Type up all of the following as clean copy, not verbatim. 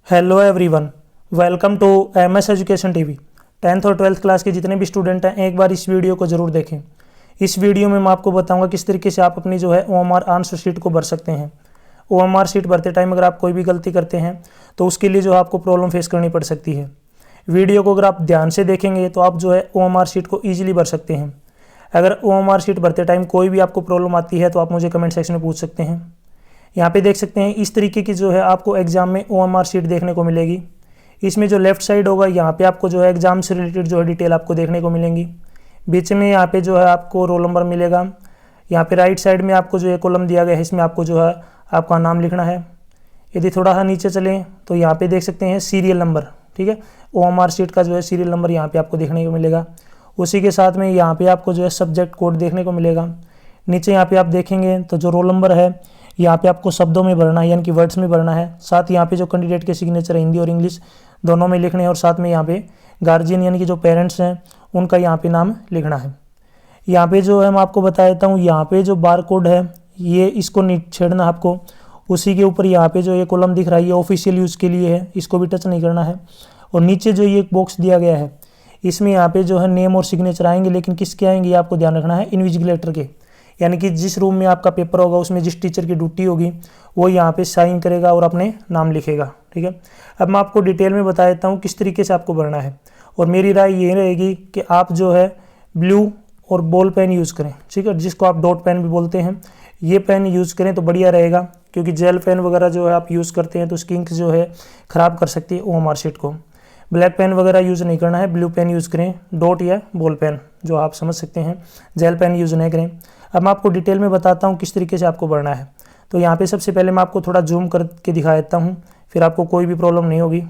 Hello everyone, welcome to MS education TV. 10th और 12th class के जितने भी स्टूडेंट हैं एक बार इस वीडियो को ज़रूर देखें। इस वीडियो में मैं आपको बताऊंगा किस तरीके से आप अपनी जो है OMR आंसर शीट को भर सकते हैं। OMR शीट भरते टाइम अगर आप कोई भी गलती करते हैं तो उसके लिए जो आपको प्रॉब्लम फेस करनी पड़ सकती है। वीडियो को अगर आप ध्यान से देखेंगे तो आप जो है OMR शीट को ईजिली भर सकते हैं। अगर OMR शीट भरते टाइम कोई भी आपको प्रॉब्लम आती है तो आप मुझे कमेंट सेक्शन में पूछ सकते हैं। यहाँ पे देख सकते हैं इस तरीके की जो है आपको एग्जाम में OMR शीट देखने को मिलेगी। इसमें जो लेफ्ट साइड होगा यहाँ पे आपको जो है एग्जाम से रिलेटेड जो है डिटेल आपको देखने को मिलेंगी। बीच में यहाँ पे जो है आपको रोल नंबर मिलेगा। यहाँ पे राइट साइड में आपको जो है कॉलम दिया गया है, इसमें आपको जो है आपका नाम लिखना है। यदि थोड़ा सा नीचे चलें तो यहाँ पे देख सकते हैं सीरियल नंबर, ठीक है। OMR शीट का जो है सीरियल नंबर यहाँ पे आपको देखने को मिलेगा। उसी के साथ में यहाँ पे आपको जो है सब्जेक्ट कोड देखने को मिलेगा। नीचे यहाँ पे आप देखेंगे तो जो रोल नंबर है यहाँ पे आपको शब्दों में भरना है, यानी कि वर्ड्स में भरना है। साथ यहाँ पे जो कैंडिडेट के सिग्नेचर हिंदी और इंग्लिश दोनों में लिखने हैं, और साथ में यहाँ पे गार्जियन यानी कि जो पेरेंट्स हैं उनका यहाँ पे नाम लिखना है। यहाँ पे जो है मैं आपको बता देता हूँ, यहाँ पे जो बार कोड है ये इसको नहीं छेड़ना आपको। उसी के ऊपर यहाँ पे जो ये कॉलम दिख रहा है ये ऑफिशियल यूज़ के लिए है, इसको भी टच नहीं करना है। और नीचे जो ये बॉक्स दिया गया है इसमें यहाँ पे जो है नेम और सिग्नेचर आएंगे, लेकिन किसके आएंगे ये आपको ध्यान रखना है, इन्विजिलेटर के। यानी कि जिस रूम में आपका पेपर होगा उसमें जिस टीचर की ड्यूटी होगी वो यहाँ पे साइन करेगा और अपने नाम लिखेगा, ठीक है। अब मैं आपको डिटेल में बता देता हूँ किस तरीके से आपको भरना है। और मेरी राय ये रहेगी कि आप जो है ब्लू और बॉल पेन यूज़ करें, ठीक है, जिसको आप डॉट पेन भी बोलते हैं। ये पेन यूज़ करें तो बढ़िया रहेगा, क्योंकि जेल पेन वगैरह जो है आप यूज़ करते हैं तो उसकी इंक जो है ख़राब कर सकती है OMR शीट को। ब्लैक पेन वगैरह यूज़ नहीं करना है, ब्लू पेन यूज़ करें, डॉट या बॉल पेन जो आप समझ सकते हैं। जेल पेन यूज़ नहीं करें। अब मैं आपको डिटेल में बताता हूँ किस तरीके से आपको भरना है। तो यहाँ पे सबसे पहले मैं आपको थोड़ा जूम करके दिखा देता हूँ, फिर आपको कोई भी प्रॉब्लम नहीं होगी।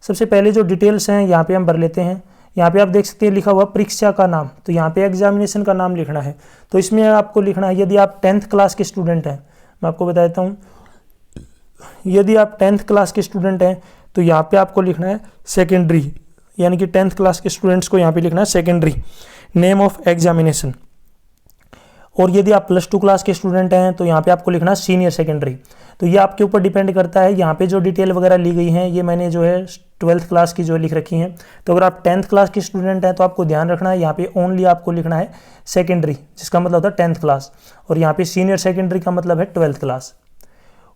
सबसे पहले जो डिटेल्स हैं यहाँ पे हम भर लेते हैं। यहाँ पे आप देख सकते हैं लिखा हुआ परीक्षा का नाम, तो यहाँ पे एग्जामिनेशन का नाम लिखना है। तो इसमें आपको लिखना है, यदि आप 10th क्लास के स्टूडेंट हैं, मैं आपको बता देता हूँ, यदि आप 10th क्लास के स्टूडेंट हैं तो यहाँ पे आपको लिखना है सेकेंडरी, यानी कि 10th क्लास के स्टूडेंट्स को यहाँ पे लिखना है सेकेंडरी नेम ऑफ एग्जामिनेशन। और यदि आप +2 क्लास के स्टूडेंट हैं तो यहाँ पे आपको लिखना है सीनियर सेकेंडरी। तो ये आपके ऊपर डिपेंड करता है। यहाँ पे जो डिटेल वगैरह ली गई हैं ये मैंने जो है 12th क्लास की जो लिख रखी हैं। तो अगर आप 10th क्लास के स्टूडेंट हैं तो आपको ध्यान रखना है यहाँ पे ओनली आपको लिखना है सेकेंडरी, जिसका मतलब होता है 10th क्लास, और यहाँ पे सीनियर सेकेंडरी का मतलब है 12th क्लास।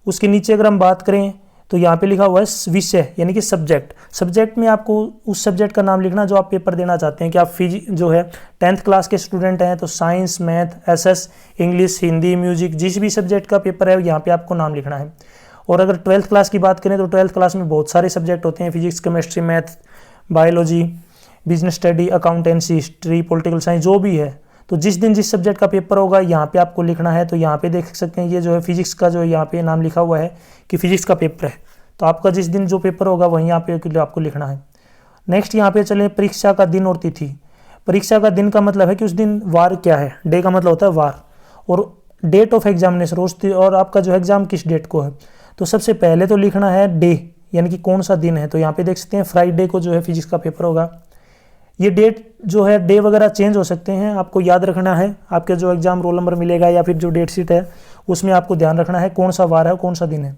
उसके नीचे अगर हम बात करें तो यहाँ पे लिखा हुआ है विषय, यानी कि सब्जेक्ट। सब्जेक्ट में आपको उस सब्जेक्ट का नाम लिखना जो आप पेपर देना चाहते हैं। कि आप जो है 10th क्लास के स्टूडेंट हैं तो science, math, SS, English, Hindi, music, जिस भी सब्जेक्ट का पेपर है यहाँ पे आपको नाम लिखना है। और अगर 12th क्लास की बात करें तो 12th क्लास में बहुत सारे सब्जेक्ट होते हैं, physics, chemistry, math, biology, business study, accountancy, history, political science, जो भी है। तो जिस दिन जिस सब्जेक्ट का पेपर होगा यहाँ पे आपको लिखना है। तो यहाँ पे देख सकते हैं ये जो है फिजिक्स का जो यहाँ पे नाम लिखा हुआ है कि फिजिक्स का पेपर है, तो आपका जिस दिन जो पेपर होगा वहीं यहाँ पे आपको लिखना है। नेक्स्ट यहाँ पे चले परीक्षा का दिन और तिथि। परीक्षा का दिन का मतलब है कि उस दिन वार क्या है, डे का मतलब होता है वार, और डेट ऑफ एग्जामिनेशन और आपका जो एग्जाम किस डेट को है। तो सबसे पहले तो लिखना है डे, यानी कि कौन सा दिन है। तो यहाँ पे देख सकते हैं फ्राइडे को जो है फिजिक्स का पेपर होगा। ये डेट जो है, डे वगैरह चेंज हो सकते हैं, आपको याद रखना है। आपके जो एग्जाम रोल नंबर मिलेगा या फिर जो डेट शीट है उसमें आपको ध्यान रखना है कौन सा वार है कौन सा दिन है।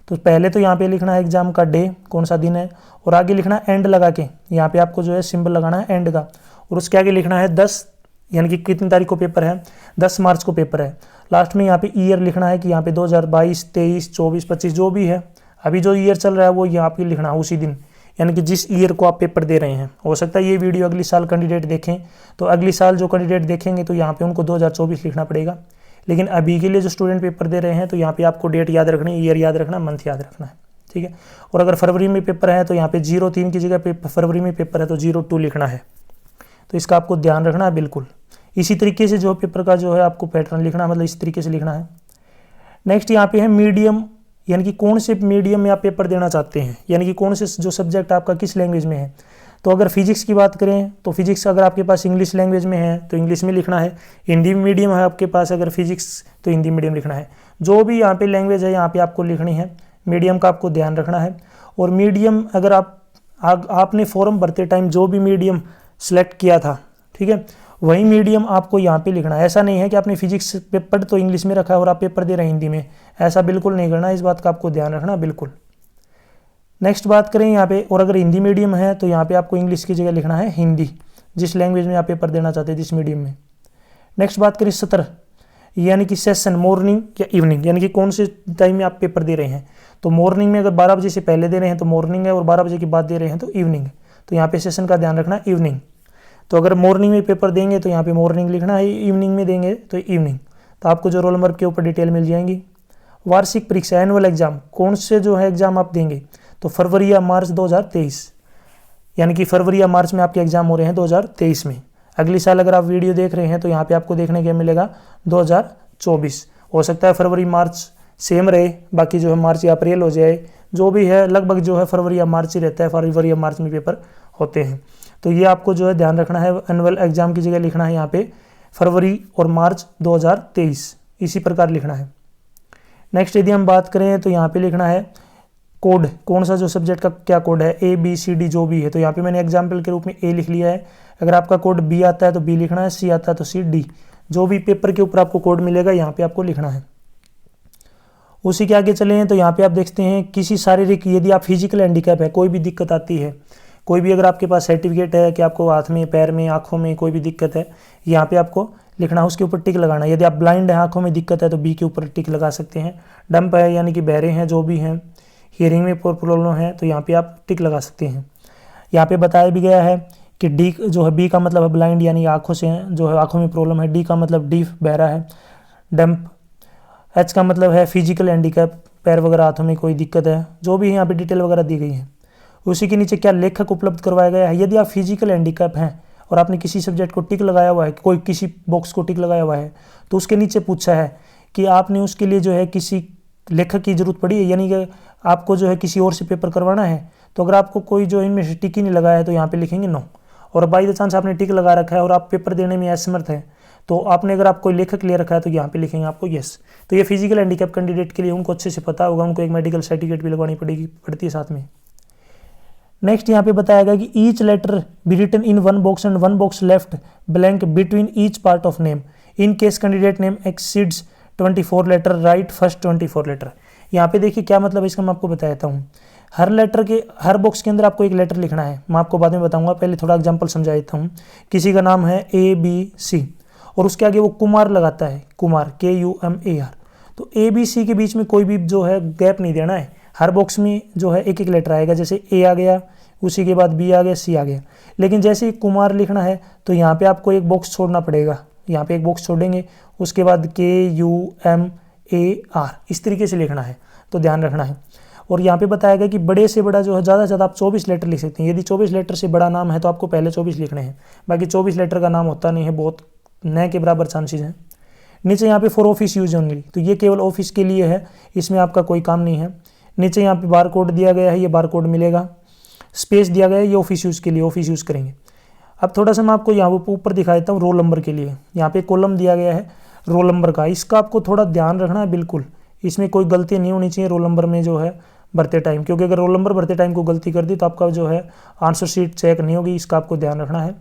तो पहले तो यहाँ पे लिखना है एग्जाम का डे, कौन सा दिन है, और आगे लिखना है एंड लगा के, यहाँ पे आपको जो है सिंबल लगाना है एंड का। और उसके आगे लिखना है 10, यानी कि कितनी तारीख को पेपर है, 10 मार्च को पेपर है। लास्ट में यहाँ पे ईयर लिखना है कि यहाँ पे 2022, 23, 24, 25 जो भी है, अभी जो ईयर चल रहा है वो यहाँ पे लिखना है उसी दिन, यानी कि जिस ईयर को आप पेपर दे रहे हैं। हो सकता है ये वीडियो अगली साल कैंडिडेट देखें, तो अगली साल जो कैंडिडेट देखेंगे तो यहाँ पे उनको 2024 लिखना पड़ेगा। लेकिन अभी के लिए जो स्टूडेंट पेपर दे रहे हैं तो यहाँ पे आपको डेट याद रखनी है, ईयर याद रखना, मंथ याद रखना है, ठीक है। और अगर फरवरी में पेपर है तो यहाँ पे 03 की जगह फरवरी में पेपर है तो 02 लिखना है। तो इसका आपको ध्यान रखना है बिल्कुल। इसी तरीके से जो पेपर का जो है आपको पैटर्न लिखना है, मतलब इस तरीके से लिखना है। नेक्स्ट यहाँ पे है मीडियम, यानी कि कौन से मीडियम में आप पेपर देना चाहते हैं, यानी कि कौन से जो सब्जेक्ट आपका किस लैंग्वेज में है। तो अगर फिजिक्स की बात करें तो फिजिक्स अगर आपके पास इंग्लिश लैंग्वेज में है तो इंग्लिश में लिखना है। हिंदी मीडियम है आपके पास अगर फिजिक्स तो हिंदी मीडियम लिखना है। जो भी यहाँ पे लैंग्वेज है यहाँ पे आपको लिखनी है। मीडियम का आपको ध्यान रखना है। और मीडियम अगर आपने फॉर्म भरते टाइम जो भी मीडियम सेलेक्ट किया था, ठीक है, वही मीडियम आपको यहाँ पे लिखना है। ऐसा नहीं है कि आपने फिजिक्स पेपर तो इंग्लिश में रखा है और आप पेपर दे रहे हैं हिंदी में, ऐसा बिल्कुल नहीं करना। इस बात का आपको ध्यान रखना बिल्कुल। नेक्स्ट बात करें यहाँ पे, और अगर हिंदी मीडियम है तो यहाँ पे आपको इंग्लिश की जगह लिखना है हिंदी, जिस लैंग्वेज में आप पेपर देना चाहते हैं, जिस मीडियम में। नेक्स्ट बात करें सत्र, यानी कि सेशन, मॉर्निंग या इवनिंग, यानी कि कौन से टाइम में आप पेपर दे रहे हैं। तो मॉर्निंग में अगर 12 बजे से पहले दे रहे हैं तो मॉर्निंग है, और 12 बजे के बाद दे रहे हैं तो इवनिंग है। तो यहाँ पे सेशन का ध्यान रखना इवनिंग। तो अगर मॉर्निंग में पेपर देंगे तो यहाँ पे मॉर्निंग लिखना है, इवनिंग में देंगे तो इवनिंग। तो आपको जो रोल नंबर के ऊपर डिटेल मिल जाएंगी। वार्षिक परीक्षा, एनुअल एग्जाम, कौन से जो है एग्जाम आप देंगे, तो फरवरी या मार्च 2023, यानी कि फरवरी या मार्च में आपके एग्जाम हो रहे हैं 2023 में। अगले साल अगर आप वीडियो देख रहे हैं तो यहाँ पे आपको देखने के मिलेगा 2024। हो सकता है फरवरी मार्च सेम रहे, बाकी जो है मार्च या अप्रैल हो जाए, जो भी है लगभग जो है फरवरी या मार्च ही रहता है, फरवरी या मार्च में पेपर होते हैं। तो ये आपको जो है ध्यान रखना है, एनुअल एग्जाम की जगह लिखना है यहाँ पे फरवरी और मार्च 2023, इसी प्रकार लिखना है। नेक्स्ट यदि हम बात करें तो यहाँ पे लिखना है कोड, कौन सा जो सब्जेक्ट का क्या कोड है, ABCD जो भी है। तो यहाँ पे मैंने एग्जाम्पल के रूप में A लिख लिया है। अगर आपका कोड B आता है तो B लिखना है, C आता है तो C, D, जो भी पेपर के ऊपर आपको कोड मिलेगा यहाँ पे आपको लिखना है। उसी के आगे चले हैं तो यहाँ पे आप देखते हैं किसी शारीरिक, यदि आप फिजिकल हैंडीकैप है, कोई भी दिक्कत आती है, कोई भी अगर आपके पास सर्टिफिकेट है कि आपको हाथ में, पैर में, आँखों में कोई भी दिक्कत है, यहाँ पे आपको लिखना है, उसके ऊपर टिक लगाना है। यदि आप ब्लाइंड है, आँखों में दिक्कत है, तो B के ऊपर टिक लगा सकते हैं। डंप है यानी कि बहरे हैं, जो भी हैं, हियरिंग में प्रॉब्लम है, तो यहाँ पे आप टिक लगा सकते हैं। यहाँ पे बताया भी गया है कि डी जो है, बी का मतलब है ब्लाइंड यानी आँखों से जो है आँखों में प्रॉब्लम है, डी का मतलब डीफ बहरा है, डंप, एच का मतलब है फिजिकल हैंडीकैप, पैर वगैरह हाथों में कोई दिक्कत है, जो भी यहाँ पे डिटेल वगैरह दी गई है। उसी के नीचे क्या लेखक उपलब्ध करवाया गया है, यदि आप फिजिकल हैंडीकैप हैं और आपने किसी सब्जेक्ट को टिक लगाया हुआ है, कोई किसी बॉक्स को टिक लगाया हुआ है, तो उसके नीचे पूछा है कि आपने उसके लिए जो है किसी लेखक की जरूरत पड़ी है, यानी कि आपको जो है किसी और से पेपर करवाना है। तो अगर आपको कोई जो इनमें से टिक ही नहीं लगाया है तो यहाँ पे लिखेंगे नो। और बाई द चांस आपने टिक लगा रखा है और आप पेपर देने में असमर्थ है, तो आपने अगर आप कोई लेखक ले रखा है तो यहाँ पे लिखेंगे आपको यस। तो ये फिजिकल हैंडीकैप कैंडिडेट के लिए उनको अच्छे से पता होगा, उनको एक मेडिकल सर्टिफिकेट भी लगवानी पड़ती है साथ में। नेक्स्ट यहाँ पे बताया गया कि each letter be written in one box and one box left blank between each part of name, in case candidate name exceeds 24 letter, write first 24 letter. यहाँ पे देखिए क्या मतलब है इसका, मैं आपको बताता हूँ। हर लेटर के, हर बॉक्स के अंदर आपको एक लेटर लिखना है, मैं आपको बाद में बताऊंगा, पहले थोड़ा एग्जांपल समझा देता हूँ। किसी का नाम है ABC और उसके आगे वो कुमार लगाता है, कुमार, KUMAR, तो ABC के बीच में कोई भी जो है गैप नहीं देना है। हर बॉक्स में जो है एक एक लेटर आएगा, जैसे A आ गया, उसी के बाद B आ गया, C आ गया। लेकिन जैसे ही कुमार लिखना है तो यहाँ पे आपको एक बॉक्स छोड़ना पड़ेगा, यहाँ पे एक बॉक्स छोड़ेंगे, उसके बाद KUMAR, इस तरीके से लिखना है, तो ध्यान रखना है। और यहाँ पे बताया गया कि बड़े से बड़ा जो है, ज़्यादा से ज़्यादा आप 24 लेटर लिख सकते हैं। यदि 24 लेटर से बड़ा नाम है तो आपको पहले 24 लिखने हैं, बाकी 24 लेटर का नाम होता नहीं है, बहुत न के बराबर चांसेस हैं। नीचे यहाँ पे फॉर ऑफिस यूज ओनली, तो ये केवल ऑफिस के लिए है, इसमें आपका कोई काम नहीं है। नीचे यहाँ पे बार कोड दिया गया है, ये बार कोड मिलेगा। स्पेस दिया गया है, ये ऑफिस यूज़ के लिए, ऑफिस यूज़ करेंगे। अब थोड़ा सा मैं आपको यहाँ ऊपर दिखा देता हूँ रोल नंबर के लिए। यहाँ पे कॉलम दिया गया है रोल नंबर का, इसका आपको थोड़ा ध्यान रखना है, बिल्कुल इसमें कोई गलती नहीं होनी चाहिए रोल नंबर में जो है भरते टाइम, क्योंकि अगर रोल नंबर भरते टाइम को गलती कर दी तो आपका जो है आंसर शीट चेक नहीं होगी, इसका आपको ध्यान रखना है।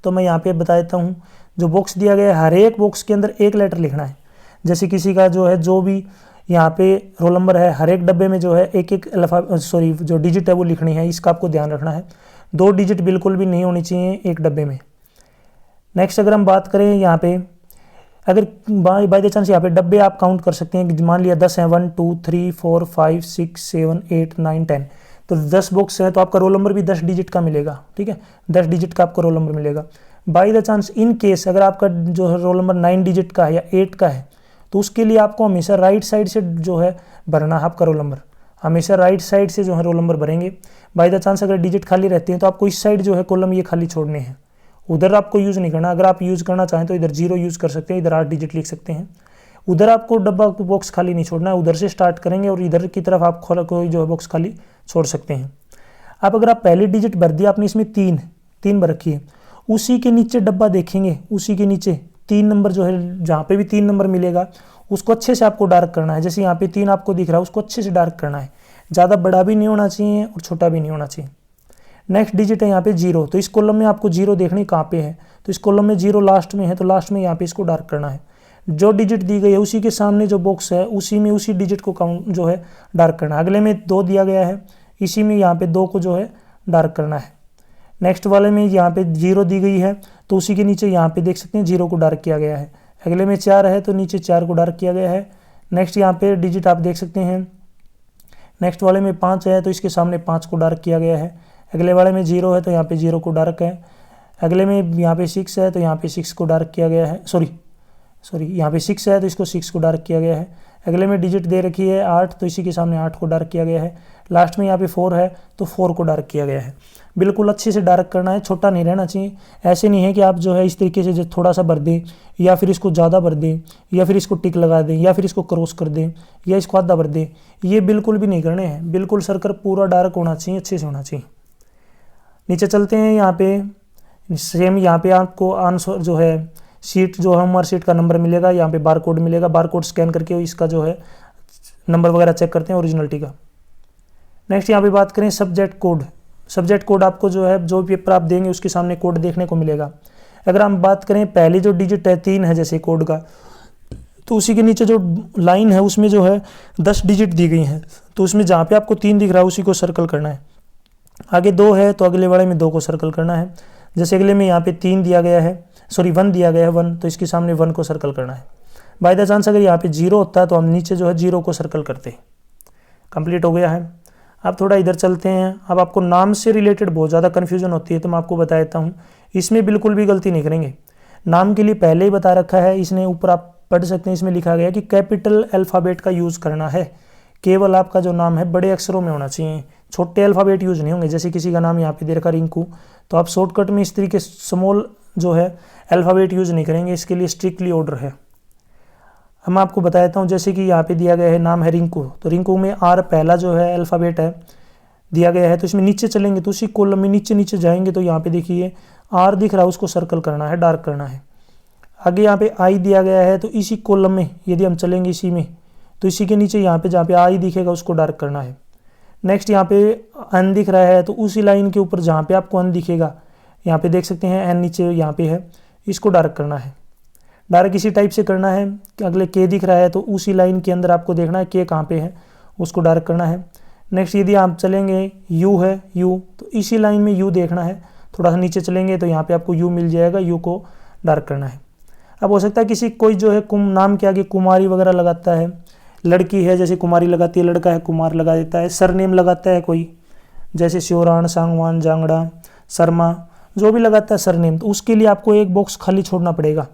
तो मैं यहाँ पे बता देता हूँ, जो बॉक्स दिया गया है हर एक बॉक्स के अंदर एक लेटर लिखना है। जैसे किसी का जो है, जो भी यहाँ पे रोल नंबर है, हर एक डब्बे में जो है एक एक जो डिजिट है वो लिखनी है, इसका आपको ध्यान रखना है। 2 डिजिट बिल्कुल भी नहीं होनी चाहिए एक डब्बे में। नेक्स्ट अगर हम बात करें यहाँ पे, अगर बाय द चांस यहाँ पे डब्बे आप काउंट कर सकते हैं, मान लिया 10 हैं, 1 2 3 4 5 6 7 8 9 10, तो 10 बॉक्स है तो आपका रोल नंबर भी 10 डिजिट का मिलेगा, ठीक है, 10 डिजिट का आपका रोल नंबर मिलेगा। By the chance in case अगर आपका जो है रोल नंबर 9 डिजिट का है या 8 का है, तो उसके लिए आपको हमेशा राइट साइड से जो है भरना है आपका रोल नंबर, हमेशा राइट साइड से जो है रोल नंबर भरेंगे। बाय द चांस अगर डिजिट खाली रहते हैं तो आपको इस साइड जो है कॉलम ये खाली छोड़ने हैं, उधर आपको यूज़ नहीं करना। अगर आप यूज़ करना चाहें तो इधर 0 यूज़ कर सकते हैं, इधर 8 डिजिट लिख सकते हैं। उधर आपको डब्बा बॉक्स खाली नहीं छोड़ना है, उधर से स्टार्ट करेंगे और इधर की तरफ आप कोई जो है बॉक्स खाली छोड़ सकते हैं। अब अगर आप पहली डिजिट भर दिया आपने, इसमें 3 भर रखी है, उसी के नीचे डब्बा देखेंगे, उसी के नीचे 3 नंबर जो है, जहाँ पे भी 3 नंबर मिलेगा उसको अच्छे से आपको डार्क करना है। जैसे यहाँ पे 3 आपको दिख रहा है, उसको अच्छे से डार्क करना है, ज़्यादा बड़ा भी नहीं होना चाहिए और छोटा भी नहीं होना चाहिए। नेक्स्ट डिजिट है यहाँ पे 0, तो इस कॉलम में आपको 0 देखनी कहाँ पे है, तो इस कॉलम में 0 लास्ट में है, तो लास्ट में यहाँ पे इसको डार्क करना है। जो डिजिट दी गई है उसी के सामने जो बॉक्स है उसी में उसी डिजिट को काउंट जो है डार्क करना है। अगले में 2 दिया गया है, इसी में यहाँ पे 2 को जो है डार्क करना है। नेक्स्ट वाले में यहाँ पे 0 दी गई है तो उसी के नीचे यहाँ पे देख सकते हैं 0 को डार्क किया गया है। अगले में 4 है तो नीचे 4 को डार्क किया गया है। नेक्स्ट यहाँ पे डिजिट आप देख सकते हैं। नेक्स्ट वाले में 5 है तो इसके सामने 5 को डार्क किया गया है। अगले वाले में 0 है तो यहाँ पे 0 को डार्क है। अगले में यहाँ पे 6 है तो यहाँ पे 6 को डार्क किया गया है। सॉरी यहाँ पे 6 है तो इसको 6 को डार्क किया गया है। अगले में डिजिट दे रखी है 8 तो इसी के सामने 8 को डार्क किया गया है। लास्ट में यहाँ पे 4 है तो 4 को डार्क किया गया है। बिल्कुल अच्छे से डार्क करना है, छोटा नहीं रहना चाहिए। ऐसे नहीं है कि आप जो है इस तरीके से थोड़ा सा भर दें या फिर इसको ज़्यादा भर दें या फिर इसको टिक लगा दें या फिर इसको क्रॉस कर दें या इसको आधा भर दें, ये बिल्कुल भी नहीं करने हैं। बिल्कुल सर्कल पूरा डार्क होना चाहिए, अच्छे से होना चाहिए। नीचे चलते हैं। यहाँ पे सेम यहाँ पे आपको आंसर जो है शीट जो है हमारी शीट का नंबर मिलेगा, यहाँ पे बार कोड मिलेगा। बार कोड स्कैन करके इसका जो है नंबर वगैरह चेक करते हैं ओरिजिनलिटी का। नेक्स्ट यहाँ पे बात करें सब्जेक्ट कोड। सब्जेक्ट कोड आपको जो है जो पेपर आप देंगे उसके सामने कोड देखने को मिलेगा। अगर हम बात करें पहले जो डिजिट है 3 है जैसे कोड का, तो उसी के नीचे जो लाइन है उसमें जो है 10 डिजिट दी गई हैं, तो उसमें जहाँ पे आपको 3 दिख रहा है उसी को सर्कल करना है। आगे 2 है तो अगले वाले में 2 को सर्कल करना है। जैसे अगले में यहाँ पे 3 दिया गया है, 1 दिया गया है 1, तो इसके सामने 1 को सर्कल करना है। बाय द चांस अगर यहाँ पे 0 होता है तो हम नीचे जो है 0 को सर्कल करते। कंप्लीट हो गया है। अब थोड़ा इधर चलते हैं। अब आपको नाम से रिलेटेड बहुत ज़्यादा कन्फ्यूजन होती है तो मैं आपको बता देता हूँ। इसमें बिल्कुल भी गलती नहीं करेंगे। नाम के लिए पहले ही बता रखा है, इसने ऊपर आप पढ़ सकते हैं, इसमें लिखा गया है कि कैपिटल अल्फ़ाबेट का यूज़ करना है। केवल आपका जो नाम है बड़े अक्षरों में होना चाहिए, छोटे अल्फ़ाबेट यूज़ नहीं होंगे। जैसे किसी का नाम यहाँ पे दे रखा रिंकू, तो आप शॉर्टकट में इस तरीके स्मॉल जो है अल्फ़ाबेट यूज़ नहीं करेंगे, इसके लिए स्ट्रिक्टली ऑर्डर है। हम आपको बता देता हूँ। जैसे कि यहाँ पे दिया गया है नाम है रिंकू, तो रिंकू में आर पहला जो है अल्फ़ाबेट है दिया गया है, तो इसमें नीचे चलेंगे तो उसी कॉलम में नीचे जाएंगे तो यहाँ पे देखिए आर दिख रहा है, उसको सर्कल करना है, डार्क करना है। आगे यहाँ पे आई दिया गया है तो इसी कॉलम में यदि हम चलेंगे इसी में तो इसी के नीचे यहाँ पे जहाँ पे आई दिखेगा उसको डार्क करना है। नेक्स्ट यहाँ पे एन दिख रहा है तो उसी लाइन के ऊपर जहाँ पे आपको एन दिखेगा यहाँ पे देख सकते हैं एन नीचे यहाँ पे है, इसको डार्क करना है। डार्क इसी टाइप से करना है कि अगले के दिख रहा है तो उसी लाइन के अंदर आपको देखना है के कहाँ पे है, उसको डार्क करना है। नेक्स्ट यदि आप चलेंगे यू है यू, तो इसी लाइन में यू देखना है। थोड़ा सा नीचे चलेंगे तो यहाँ पे आपको यू मिल जाएगा, यू को डार्क करना है। अब हो सकता है किसी कोई जो है नाम के आगे कुमारी वगैरह लगाता है, लड़की है जैसे कुमारी लगाती है, लड़का है कुमार लगा देता है, सरनेम लगाता है कोई जैसे श्योरान, सांगवान, जांगड़ा, शर्मा, जो भी लगाता है सरनेम, तो उसके लिए आपको एक बॉक्स खाली छोड़ना पड़ेगा।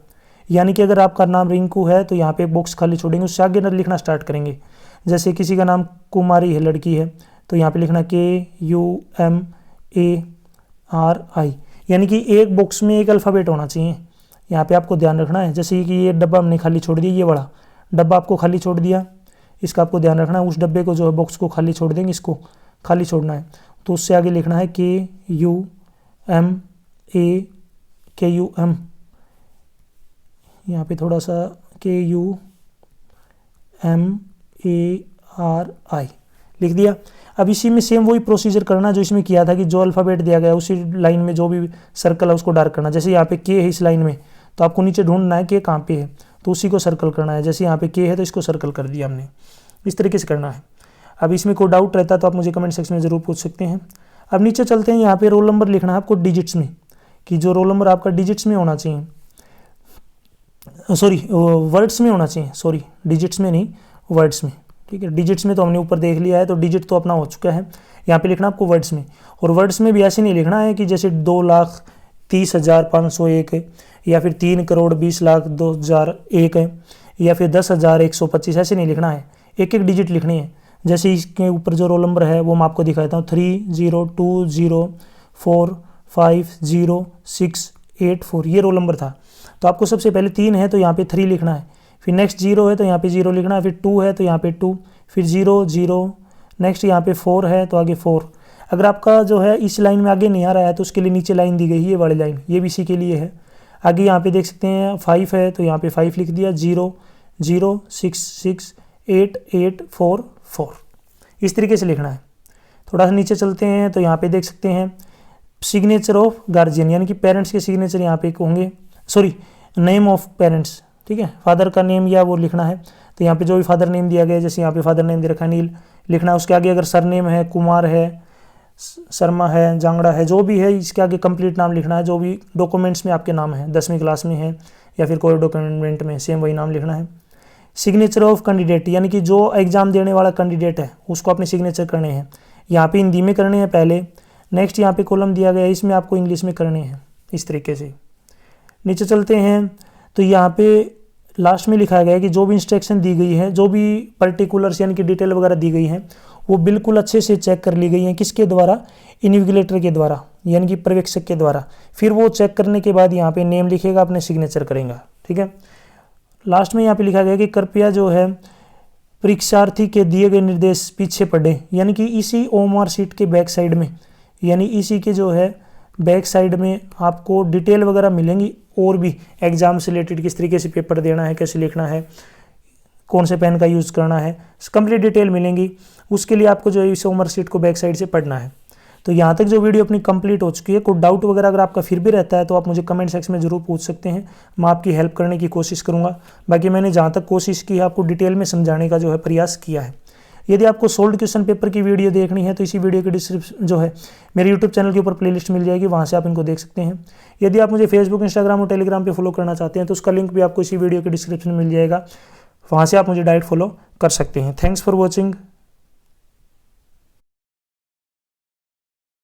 यानी कि अगर आपका नाम रिंकू है तो यहाँ पे एक बॉक्स खाली छोड़ेंगे, उससे आगे न लिखना स्टार्ट करेंगे। जैसे किसी का नाम कुमारी है, लड़की है, तो यहाँ पे लिखना KUMARI, यानी कि एक बॉक्स में एक अल्फ़ाबेट होना चाहिए। यहाँ पे आपको ध्यान रखना है। जैसे कि ये डब्बा हमने खाली छोड़ दिया, ये वाला डब्बा आपको खाली छोड़ दिया, इसका आपको ध्यान रखना है। उस डब्बे को जो है बॉक्स को खाली छोड़ देंगे, इसको खाली छोड़ना है, तो उससे आगे लिखना है KUMAKUM। यहाँ पे थोड़ा सा KUMARI लिख दिया। अब इसी में सेम वही प्रोसीजर करना जो इसमें किया था कि जो अल्फ़ाबेट दिया गया उसी लाइन में जो भी सर्कल है उसको डार्क करना। जैसे यहाँ पे के है इस लाइन में, तो आपको नीचे ढूंढना है कि कहाँ पे है, तो उसी को सर्कल करना है। जैसे यहाँ पे के है तो इसको सर्कल कर दिया हमने, इस तरीके से करना है। अब इसमें कोई डाउट रहता है तो आप मुझे कमेंट सेक्शन में ज़रूर पूछ सकते हैं। अब नीचे चलते हैं। यहाँ पे रोल नंबर लिखना है आपको डिजिट्स में, कि जो रोल नंबर आपका डिजिट्स में होना चाहिए, सॉरी वर्ड्स में होना चाहिए, सॉरी डिजिट्स में नहीं वर्ड्स में, ठीक है। डिजिट्स में तो हमने ऊपर देख लिया है, तो डिजिट तो अपना हो चुका है। यहाँ पे लिखना आपको वर्ड्स में, और वर्ड्स में भी ऐसे नहीं लिखना है कि जैसे 2,30,501 है या फिर 3,20,02,001 है या फिर 10,125, ऐसे नहीं लिखना है। एक एक डिजिट लिखनी है। जैसे इसके ऊपर जो रोल नंबर है वो मैं आपको दिखाता हूँ, 3020450684, ये रोल नंबर था। तो आपको सबसे पहले 3 है तो यहाँ पे 3 लिखना है, फिर नेक्स्ट 0 है तो यहाँ पे 0 लिखना है, फिर 2 है तो यहाँ पे 2, फिर 0 0, नेक्स्ट यहाँ पे 4 है तो आगे 4। अगर आपका जो है इस लाइन में आगे नहीं आ रहा है तो उसके लिए नीचे लाइन दी गई है, ये वाली लाइन, ये भी इसी के लिए है। आगे यहाँ पे देख सकते हैं 5 है तो यहाँ पे 5 लिख दिया, 0 0 6 6 8 8 4 4, इस तरीके से लिखना है। थोड़ा सा नीचे चलते हैं तो यहाँ पे देख सकते हैं सिग्नेचर ऑफ गार्जियन, यानी कि पेरेंट्स के सिग्नेचर यहाँ पे होंगे, सॉरी नेम ऑफ पेरेंट्स, ठीक है। फादर का नेम या वो लिखना है, तो यहाँ पे जो भी फादर नेम दिया गया है, जैसे यहाँ पे फादर नेम दे रखा है नील, लिखना है। उसके आगे अगर सरनेम है, कुमार है, शर्मा है, जांगड़ा है, जो भी है इसके आगे कंप्लीट नाम लिखना है। जो भी डॉक्यूमेंट्स में आपके नाम है, 10वीं क्लास में है या फिर कोई डॉक्यूमेंट में, सेम वही नाम लिखना है। सिग्नेचर ऑफ कैंडिडेट, यानी कि जो एग्जाम देने वाला कैंडिडेट है उसको अपने सिग्नेचर करने हैं। यहाँ पे हिंदी में करने हैं पहले। नेक्स्ट यहाँ पे कॉलम दिया गया है, इसमें आपको इंग्लिश में करने हैं इस तरीके से। नीचे चलते हैं तो यहाँ पे लास्ट में लिखा गया है कि जो भी इंस्ट्रक्शन दी गई है, जो भी पर्टिकुलर्स यानी कि डिटेल वगैरह दी गई है, वो बिल्कुल अच्छे से चेक कर ली गई है। किसके द्वारा? इन्विजिलेटर के द्वारा, यानी कि पर्यवेक्षक के द्वारा। फिर वो चेक करने के बाद यहाँ पे नेम लिखेगा, अपने सिग्नेचर करेगा। ठीक है। लास्ट में यहाँ पे लिखा गया कि कृपया जो है परीक्षार्थी के दिए गए निर्देश पीछे पढ़े, यानी कि इसी ओएमआर शीट के बैक साइड में, यानी इसी के जो है बैक साइड में आपको डिटेल वगैरह मिलेंगी, और भी एग्जाम से रिलेटेड किस तरीके से पेपर देना है, कैसे लिखना है, कौन से पेन का यूज़ करना है, कंप्लीट डिटेल मिलेंगी। उसके लिए आपको जो है इस ओएमआर शीट को बैक साइड से पढ़ना है। तो यहाँ तक जो वीडियो अपनी कंप्लीट हो चुकी है। कोई डाउट वगैरह अगर आपका फिर भी रहता है तो आप मुझे कमेंट सेक्शन में ज़रूर पूछ सकते हैं, मैं आपकी हेल्प करने की कोशिश करूँगा। बाकी मैंने जहाँ तक कोशिश की है आपको डिटेल में समझाने का जो है प्रयास किया है। यदि आपको सोल्ड क्वेश्चन पेपर की वीडियो देखनी है तो इसी वीडियो के डिस्क्रिप्शन जो है मेरे यूट्यूब चैनल के ऊपर प्लेलिस्ट मिल जाएगी, वहाँ से आप इनको देख सकते हैं। यदि आप मुझे फेसबुक, इंस्टाग्राम और टेलीग्राम पे फॉलो करना चाहते हैं तो उसका लिंक भी आपको इसी वीडियो के डिस्क्रिप्शन में मिल जाएगा, वहाँ से आप मुझे डायरेक्ट फॉलो कर सकते हैं। Thanks for watching.